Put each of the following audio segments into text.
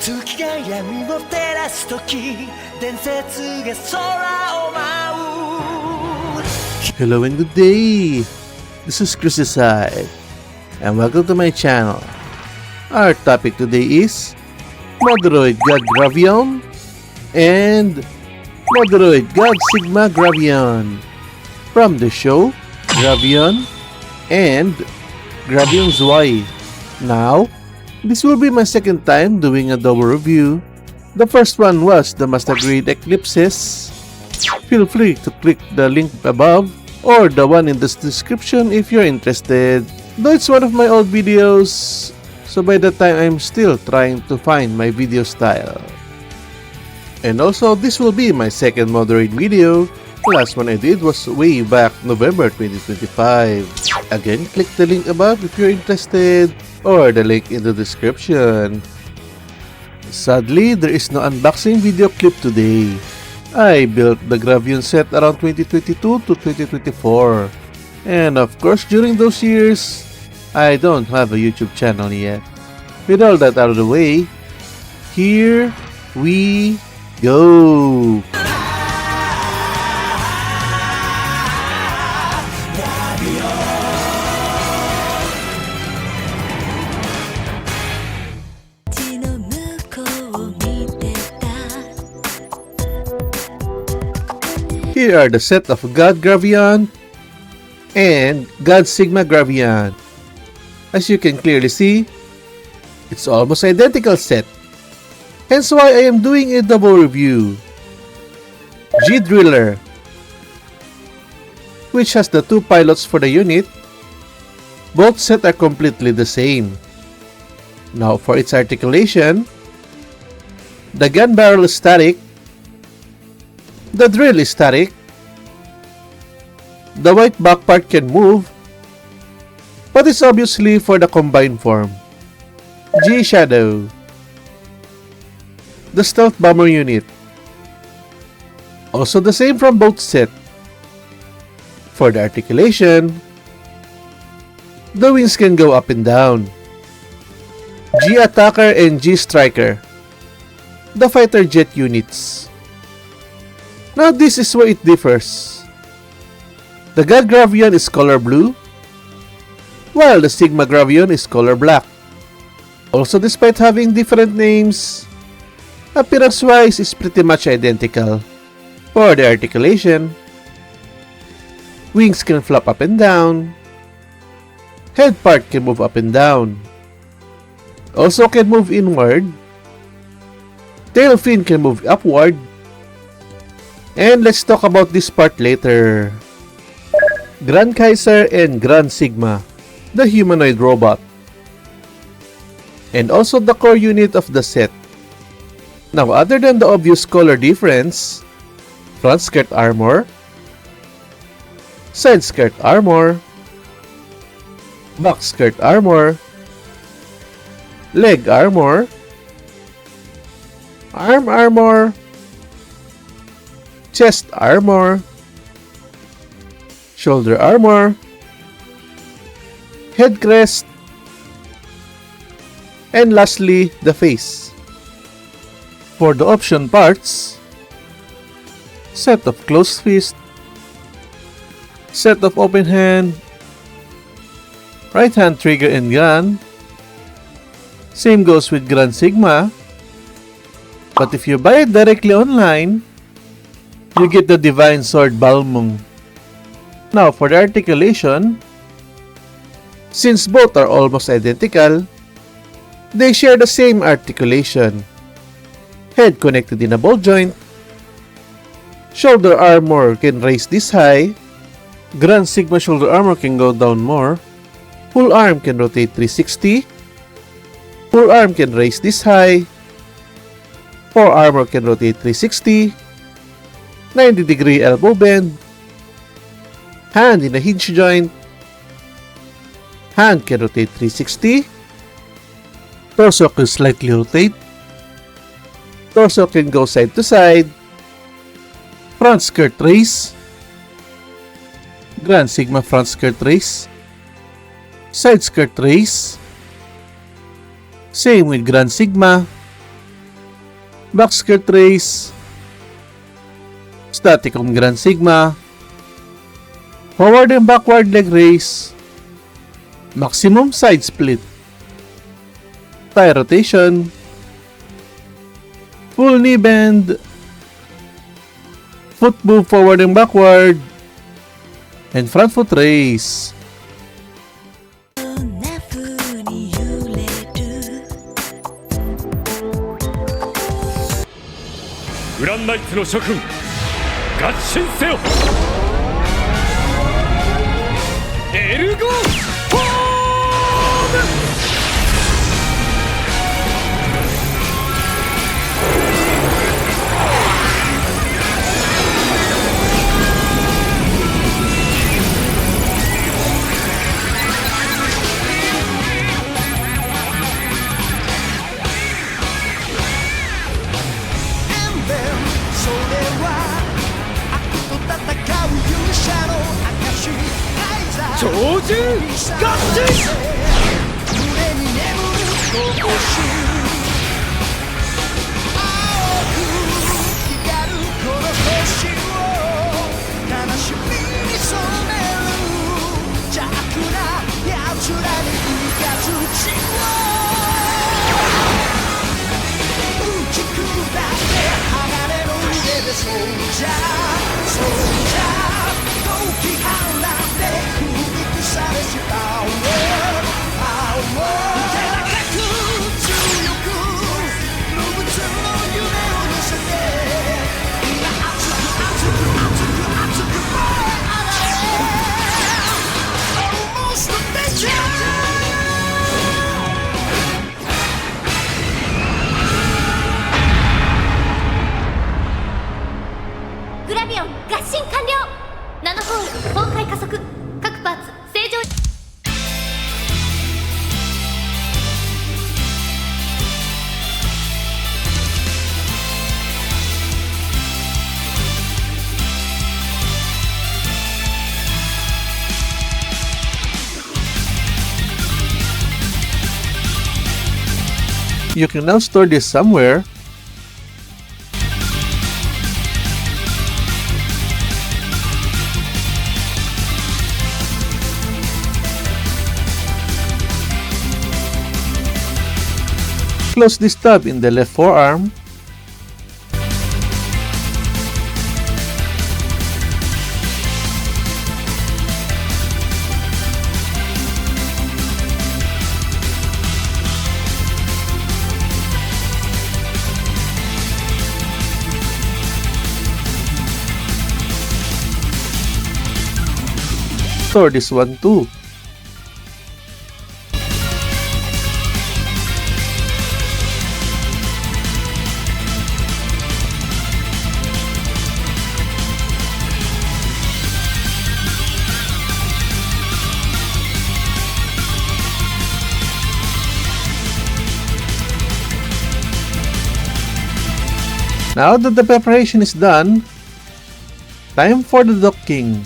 月が闇を照らす時伝説が空を舞う Hello and good day! This is Crusisythe and welcome to my channel. Our topic today is Moderoid God Gravion and Moderoid God Sigma Gravion from the show Gravion and Gravion's Y. Now, this will be my second time doing a double review. The first one was the Master Grade Eclipses. Feel free to click the link above or the one in the description if you're interested. Though it's one of my old videos, so by that time I'm still trying to find my video style. And also, this will be my second Moderoid video. The last one I did was way back November 2025. Again, click the link above if you're interested or the link in the description. Sadly, there is no unboxing video clip today. I built the Gravion set around 2022 to 2024. And of course, during those years, I don't have a YouTube channel yet. With all that out of the way, here we go! Here are the set of God Gravion and God Sigma Gravion. As you can clearly see, it's almost identical set. Hence why I am doing a double review. G-Driller, which has the two pilots for the unit, both sets are completely the same. Now for its articulation, the gun barrel is static, the drill is static, the white back part can move, but it's obviously for the combined form. G-Shadow, the stealth bomber unit, also the same from both sets. For the articulation, the wings can go up and down. G-Attacker and G-Striker, the fighter jet units. Now this is where it differs. The God Gravion is color blue, while the Sigma Gravion is color black. Also, despite having different names, appearance-wise is pretty much identical. For the articulation, wings can flap up and down, head part can move up and down, also can move inward, tail fin can move upward, and let's talk about this part later. Grand Kaiser and Grand Sigma, the humanoid robot, and also the core unit of the set. Now, other than the obvious color difference, front skirt armor, side skirt armor, back skirt armor, leg armor, arm armor, chest armor, shoulder armor, head crest, and lastly, the face. For the option parts, set of closed fist, set of open hand, right hand trigger and gun. Same goes with Grand Sigma, but if you buy it directly online, you get the Divine Sword Balmung. Now for the articulation, since both are almost identical, they share the same articulation. Head connected in a ball joint, shoulder armor can raise this high, Grand Sigma shoulder armor can go down more, full arm can rotate 360, full arm can raise this high, fore armor can rotate 360, 90-degree elbow bend, hand in a hinge joint, hand can rotate 360, torso can slightly rotate, torso can go side to side, front skirt raise, Grand Sigma front skirt raise, side skirt raise, same with Grand Sigma, back skirt raise, static on Grand Sigma, forward and backward leg raise, maximum side split, thigh rotation, full knee bend, foot move forward and backward, and front foot raise. Grand Knights の諸君、合心せよ。エルゴフォーム。超人合心。グラビオン合心完了。ナノホール崩壊加速。各パーツ正常。You can now store this somewhere. Close this tab in the left forearm. Store this one too. Now that the preparation is done, time for the docking.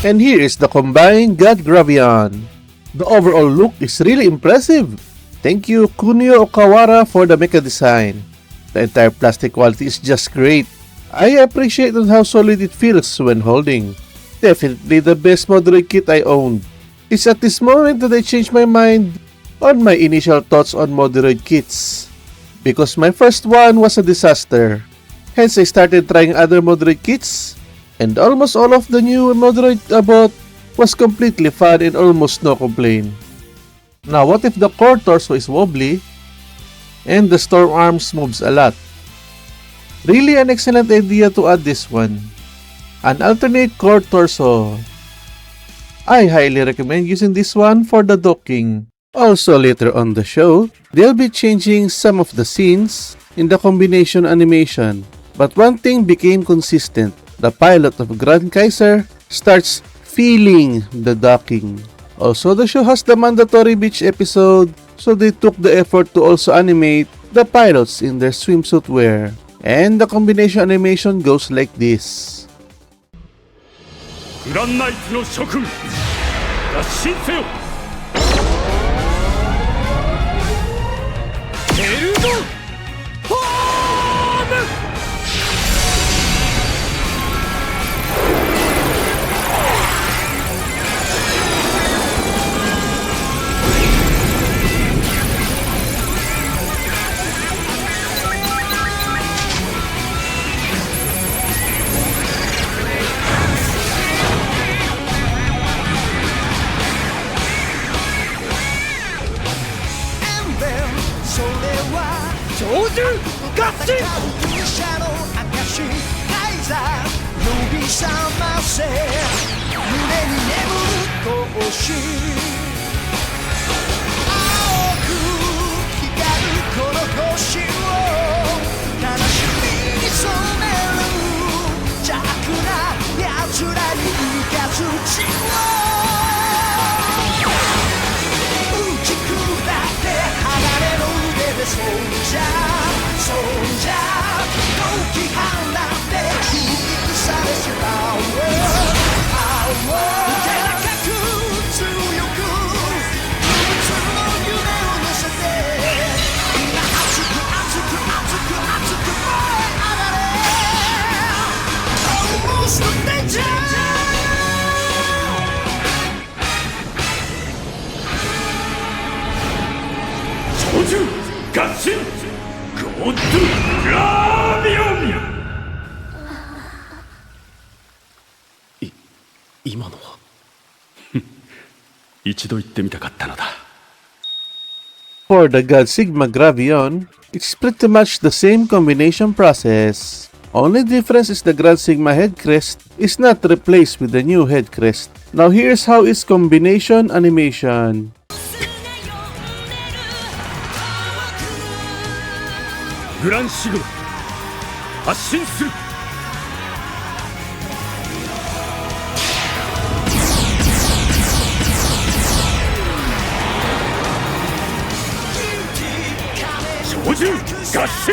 And here is the combined God Gravion. The overall look is really impressive. Thank you 𝐂𝐫𝐞𝐝 for the mecha design. The entire plastic quality is just great. I appreciate how solid it feels when holding. Definitely the best Moderoid kit I owned. It's at this moment that I changed my mind on my initial thoughts on Moderoid kits. Because my first one was a disaster. Hence I started trying other Moderoid kits. And almost all of the new Moderoid about was completely fun and almost no complaint. Now what if the core torso is wobbly and the storm arms moves a lot? Really an excellent idea to add this one. An alternate core torso. I highly recommend using this one for the docking. Also later on the show, they'll be changing some of the scenes in the combination animation. But one thing became consistent. The pilot of Grand Kaiser starts feeling the docking. Also, the show has the mandatory beach episode, so they took the effort to also animate the pilots in their swimsuit wear. And the combination animation goes like this. Grand Knight no Shokun, 脱進せよ。エルゴホーム。合進勇者の証カイザー呼び覚ませ胸に眠る闘志青く光るこの星を悲しみに染める邪悪な奴らに雷を打ち砕って鋼の腕でそうじゃそうじゃ狂気放って響くされしパワー手高く強く不屈の夢を乗せて今熱く熱く熱く熱く燃え上がれ Almost danger操縦合進ゴッドグラビオン今のは一度言ってみたかったのだ For the 𝐂𝐫𝐞𝐝 Gravion, it's pretty much the same combination process. Only difference is the 𝐂𝐫𝐞𝐝 head crest is not replaced with the new head crest. Now here's how its combination animation. Grand Sigma 発進する操縦合進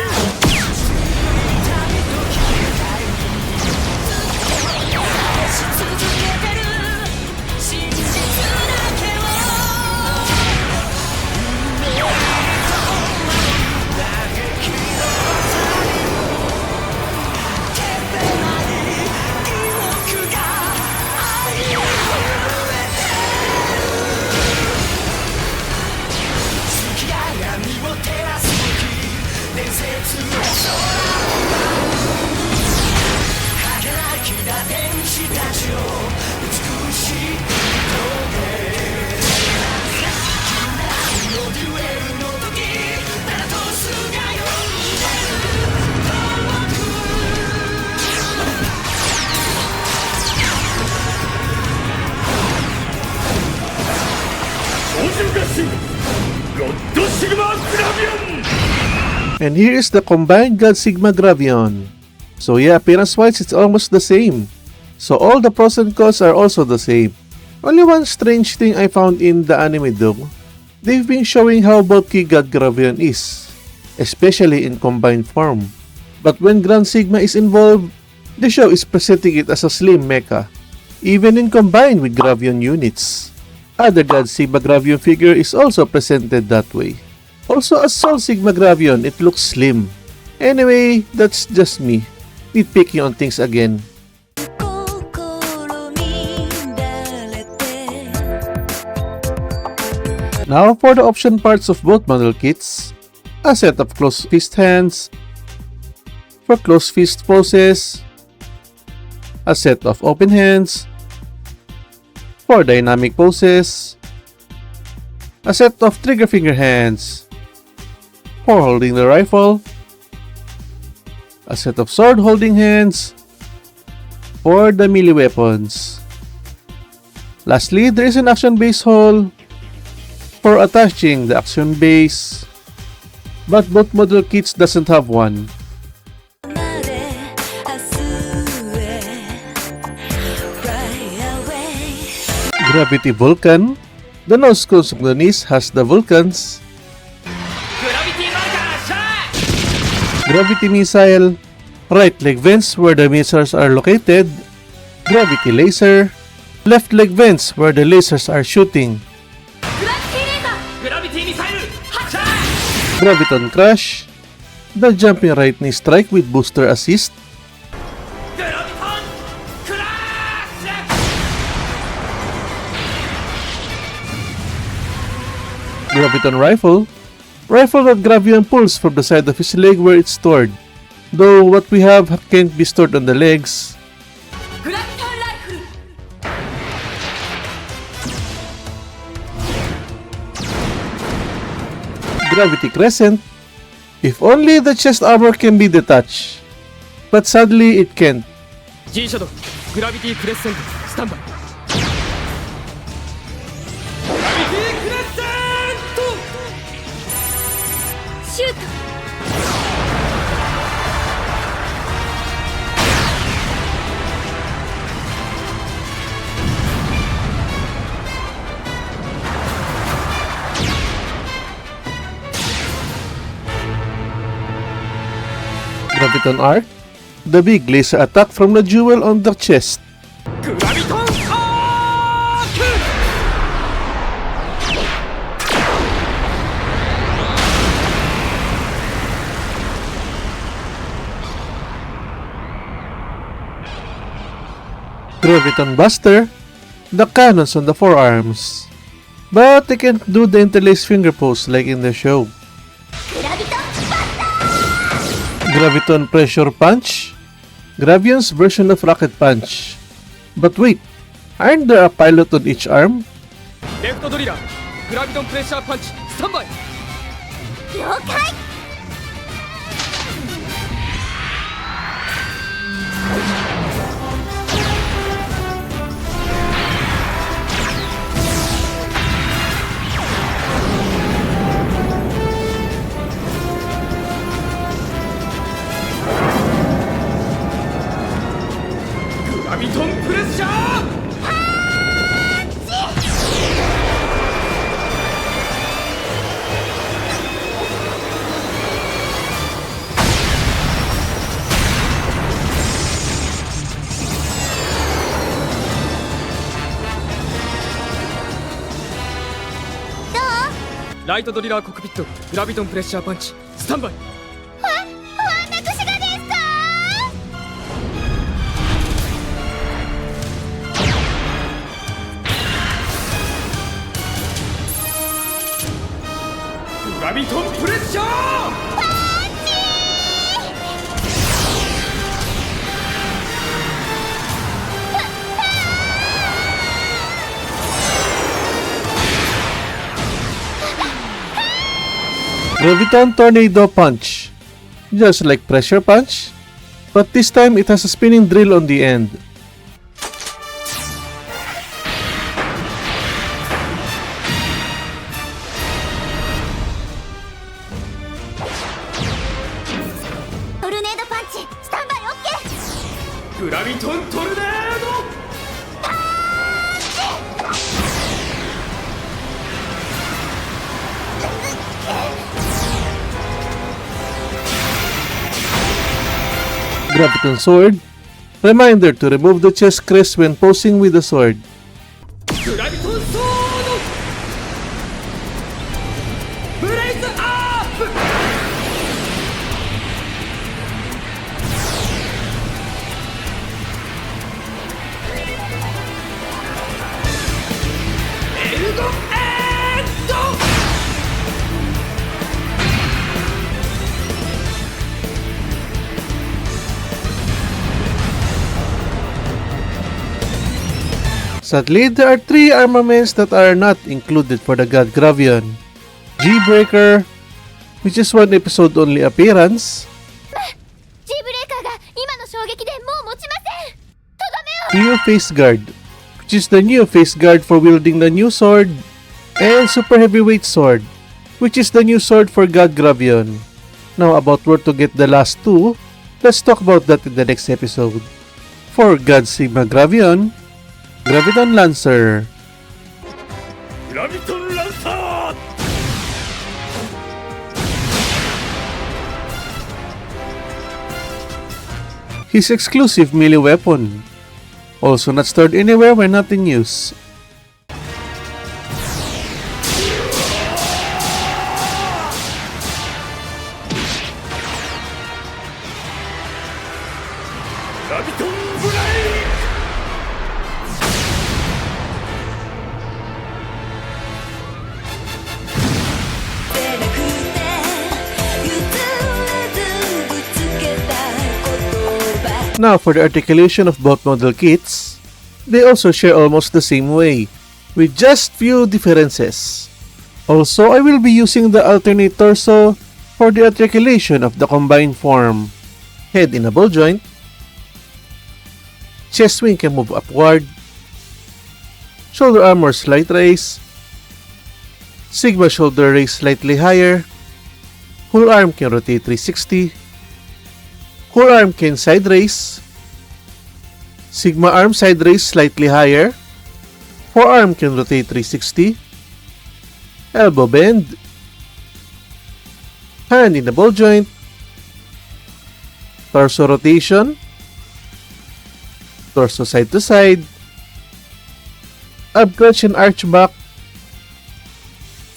And here is the combined 𝐂𝐫𝐞𝐝 Gravion. So yeah, appearance wise it's almost the same. So all the pros and cons are also the same. Only one strange thing I found in the anime though. They've been showing how bulky God Gravion is, especially in combined form. But when Grand Sigma is involved, the show is presenting it as a slim mecha, even in combined with Gravion units. Other 𝐂𝐫𝐞𝐝 Gravion figure is also presented that way. Also as Sol Sigma Gravion, it looks slim. Anyway, that's just me, nitpicking on things again. Now for the option parts of both model kits, a set of closed fist hands, for closed fist poses, a set of open hands, 4 dynamic poses, a set of trigger finger hands, 4 holding the rifle, a set of sword holding hands, for the melee weapons. Lastly, there is an action base hole for attaching the action base, but both model kits doesn't have one. Gravity Vulcan. The nose cosmogonist has the Vulcans. Gravity Missile. Right leg vents where the missiles are located. Gravity Laser. Left leg vents where the lasers are shooting. Graviton Crash. The jumping right knee strike with booster assist. Graviton Rifle. Rifle that Gravion pulls from the side of his leg where it's stored. Though what we have can't be stored on the legs. Gravity Crescent. If only the chest armor can be detached. But sadly, it can't. G-Shadow, Gravity Crescent, standby. Gravity Crescent! Shoot! Graviton Arc. The big laser attack from the jewel on the chest. Graviton Arc! Graviton Buster. The cannons on the forearms. But they can't do the interlaced finger pose like in the show. Graviton Pressure Punch. Gravion's version of Rocket Punch. But wait, aren't there a pilot on each arm? Left Driller, Graviton Pressure Punch, standby. 了解 Graviton Pressure! Right Driller Cockpit, Graviton Pressure Punch, standby. 私がですか Graviton Pressure! Graviton Tornado Punch. Just like Pressure Punch, but this time it has a spinning drill on the end. Tornado Punch, standby OK! Graviton Tornado! Graviton Sword. Reminder to remove the chest crest when posing with the sword. Graviton Sword! Blaze up! ERGO END! Sadly, there are 3 armaments that are not included for the god Gravion. Breaker, which is 1 episode only appearance. G ブレーカーが今の衝撃でもう持ちません。とどめを。 New Face Guard, which is the new face guard for wielding the new sword. And Super Heavyweight Sword, which is the new sword for god Gravion. Now about where to get the last 2, let's talk about that in the next episode. For God Sigma Gravion, Graviton Lancer. グラビトンランサー His exclusive melee weapon, also not stored anywhere when not in use. Now for the articulation of both model kits, they also share almost the same way, with just few differences. Also, I will be using the alternate torso for the articulation of the combined form. Head in a ball joint, chest wing can move upward, shoulder armor slight raise, Sigma shoulder raise slightly higher, whole arm can rotate 360, whole arm can side raise, Sigma arm side raise slightly higher, forearm can rotate 360, elbow bend, hand in the ball joint, torso rotation, torso side to side, ab crunch and arch back,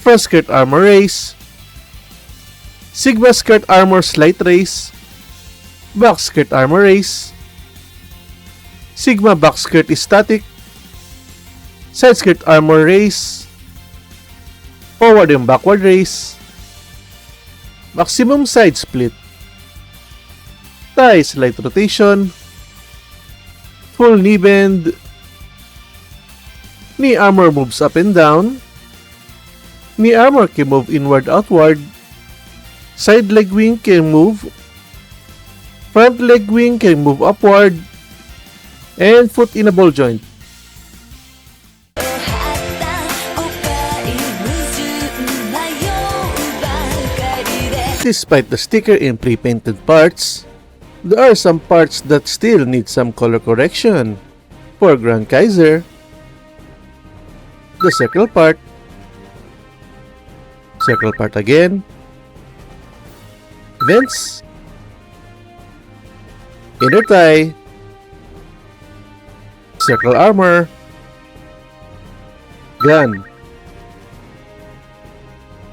front skirt armor raise, Sigma skirt armor slight raise, back skirt armor raise, Sigma back skirt is static, side skirt armor raise, forward and backward raise, maximum side split, thigh slight rotation, full knee bend, knee armor moves up and down, knee armor can move inward outward, side leg wing can move, front leg wing can move upward, and foot in a ball joint. Despite the sticker and pre-painted parts, there are some parts that still need some color correction. For Grand Kaiser, the circle part again, vents, inner thigh, circle armor, gun.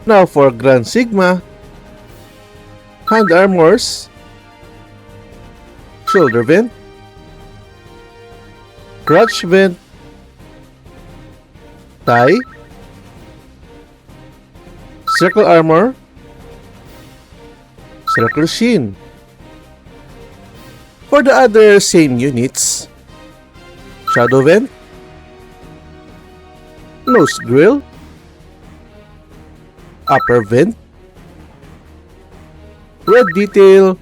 Now for Grand Sigma, hand armors, shoulder vent, crotch vent, thigh, circle armor, circle shin. For the other same units, shadow vent, nose grill, upper vent, red detail,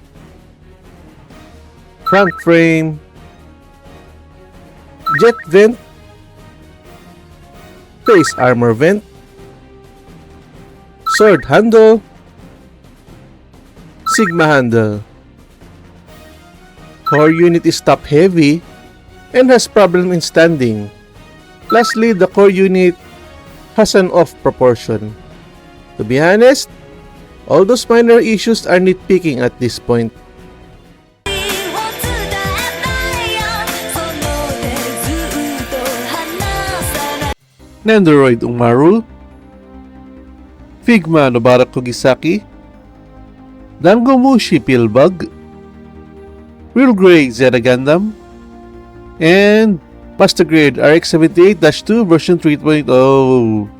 front frame, jet vent, face armor vent, sword handle, Sigma handle. Core unit is top heavy and has problem in standing. Lastly, the core unit has an off proportion. To be honest, all those minor issues are nitpicking at this point. Nendoroid Umaru, Figma Nobara Kugisaki, Dangomushi Pillbug, Real Grey Zeta Gundam, and Master Grade RX-78-2 version 3.0.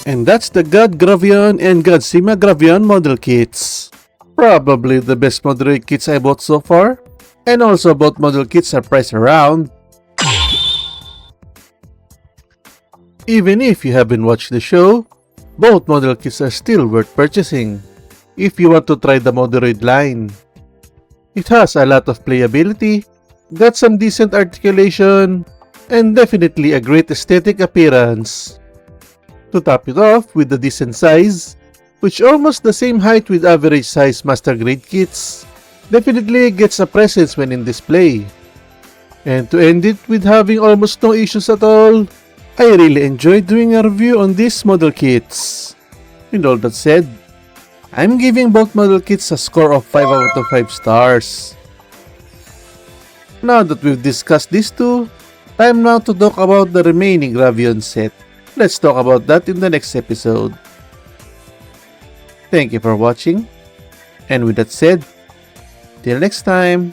And that's the God Gravion and God 𝐂𝐫𝐞𝐝𝐤 Gravion model kits. Probably the best Moderoid kits I bought so far. And also both model kits are priced around. Even if you haven't watched the show, both model kits are still worth purchasing if you want to try the Moderoid line. It has a lot of playability, got some decent articulation, and definitely a great aesthetic appearance. To top it off with the decent size, which almost the same height with average size master grade kits, definitely gets a presence when in display. And to end it with having almost no issues at all, I really enjoyed doing a review on these model kits. With all that said, I'm giving both model kits a score of 5 out of 5 stars. Now that we've discussed these two, time now to talk about the remaining Gravion set. Let's talk about that in the next episode. Thank you for watching, and with that said, till next time.